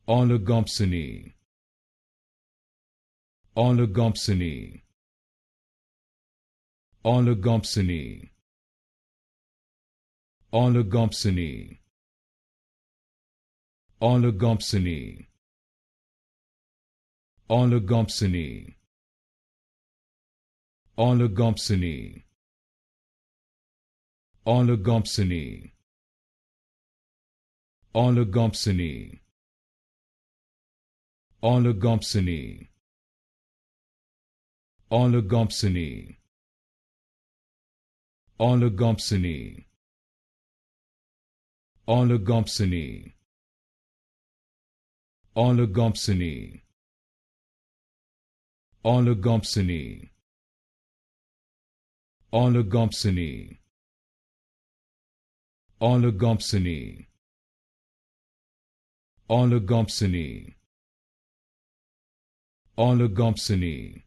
Oligopsony, oligopsony, oligopsony, oligopsony, oligopsony, oligopsony, oligopsony, oligopsony, oligopsony, oligopsony, oligopsony, oligopsony, oligopsony, oligopsony, oligopsony, oligopsony, oligopsony, oligopsony, oligopsony,